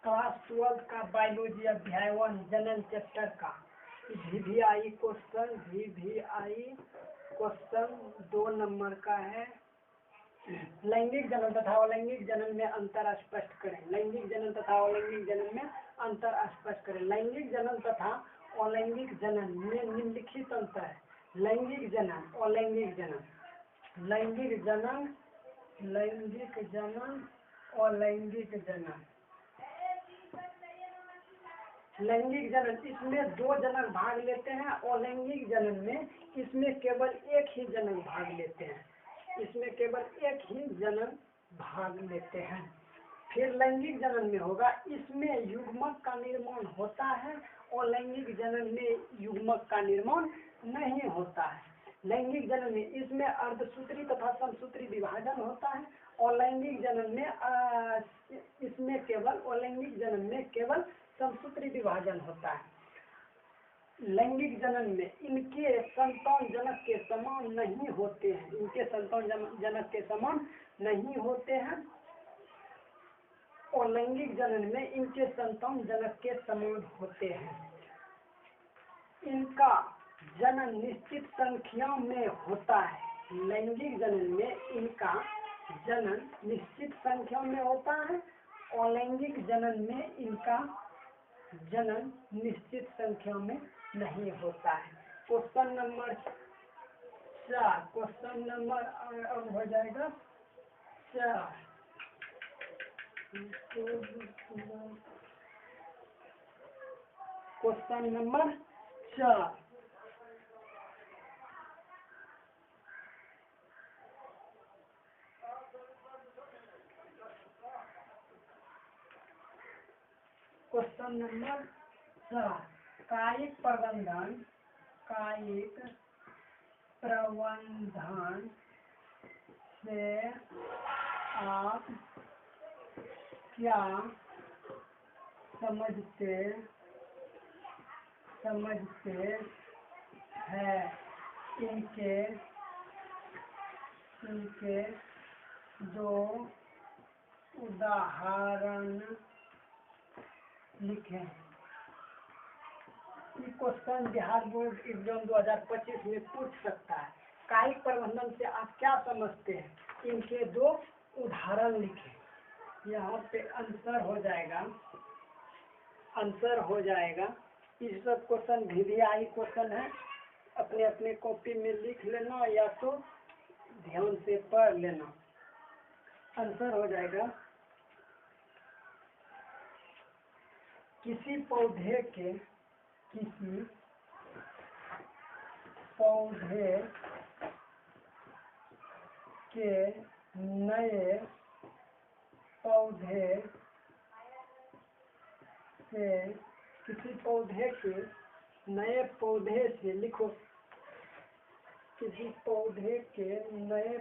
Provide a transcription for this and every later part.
Class 12 का biology अध्याय 1 जनन चैप्टर का वीवीआई क्वेश्चन 2 नंबर का है। लैंगिक जनन तथा अलैंगिक जनन में अंतर स्पष्ट करें। लैंगिक जनन तथा अलैंगिक जनन में अंतर स्पष्ट करें। लैंगिक जनन तथा अलैंगिक जनन में निम्नलिखित अंतर है। लैंगिक जनन, अलैंगिक जनन। लैंगिक जनन, अलैंगिक जनन। लैंगिक जनन इसमें 2 जनक भाग लेते हैं। अलैंगिक जनन में इसमें केवल एक ही जनक भाग लेते हैं। इसमें केवल एक ही जनक भाग लेते हैं। फिर लैंगिक जनन में होगा, इसमें युग्मक का निर्माण होता है। अलैंगिक जनन में युग्मक का निर्माण नहीं होता है। लैंगिक जनन में इसमें अर्धसूत्री तथा समसूत्री विभाजन होता है। अलैंगिक जनन में इसमें केवल अलैंगिक जनन में केवल समसूत्री विभाजन होता है। लैंगिक जनन में इनके संतान जनक के समान नहीं होते हैं। इनके संतान जनक के समान नहीं होते हैं। और लैंगिक जनन में इनके संतान जनक के समान होते हैं। इनका जनन निश्चित संख्या में होता है। लैंगिक जनन में इनका जनन निश्चित संख्या में होता है। और लैंगिक जनन में इनका जनन निश्चित संख्या में नहीं होता है। क्वेश्चन नंबर 4, क्वेश्चन नंबर अब हो जाएगा 4। Question number 4। क्वेश्चन नंबर 4, कायिक प्रबंधन से आप क्या समझते हैं? इनके 2 उदाहरण लिखें। ये क्वेश्चन बिहार बोर्ड एग्जाम 2025 में पूछ सकता है। कायिक प्रबंधन से आप क्या समझते हैं? इनके 2 उदाहरण लिखें। यहाँ पे आंसर हो जाएगा। ये सब क्वेश्चन वीवीआई क्वेश्चन है। अपने अपने कॉपी में लिख लेना या तो ध्यान से पढ़ लेना। आंसर हो जाएगा, किसी पौधे के नए पौधे से लिखो। किसी पौधे के नए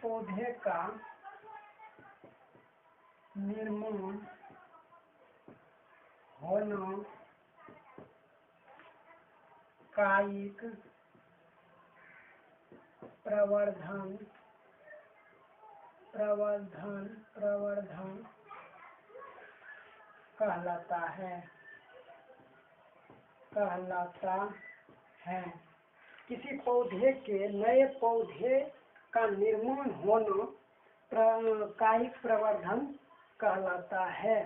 पौधे का निर्माण होना कायिक प्रवर्धन कहलाता है। किसी पौधे के नए पौधे का निर्माण होना कायिक प्रवर्धन कहलाता है।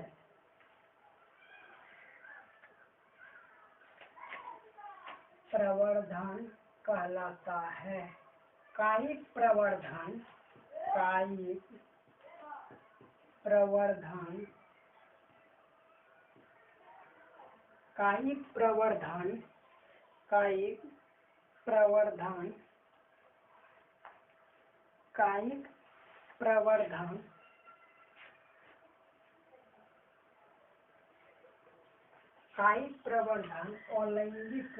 कायिक प्रवर्धन अलैंगिक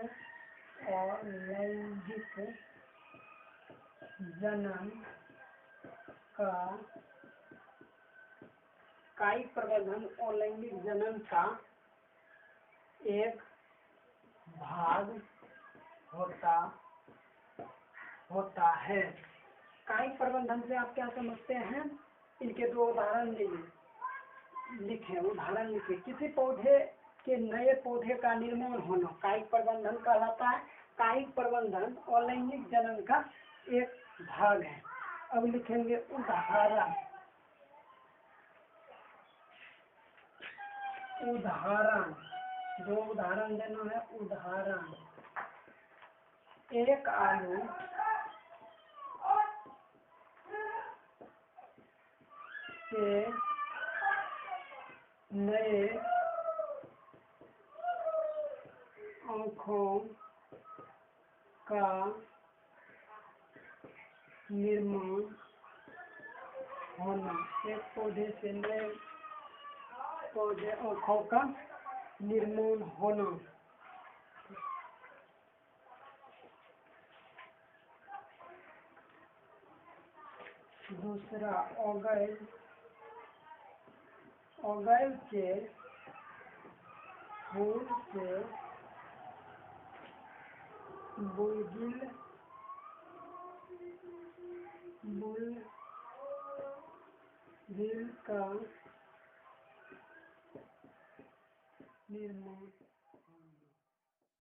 जनन का कायिक प्रवर्धन अलैंगिक जनन का एक भाग होता होता है। कायिक प्रबंधन से आप क्या समझते हैं? इनके दो उदाहरण लिखे, उदाहरण लिखे। किसी पौधे के नए पौधे का निर्माण होना कायिक प्रबंधन कहलाता है। कायिक प्रबंधन अलैंगिक जनन का एक भाग है। अब लिखेंगे उदाहरण। उदाहरण, दो उदाहरण देना है। उदाहरण, एक आलू से नए आँखों का निर्माण होना। एक पौधे से नए पौधे आँखों का निर्माण होना। दूसरा, ऑगैल के फूल से बुलबुल का निर्माण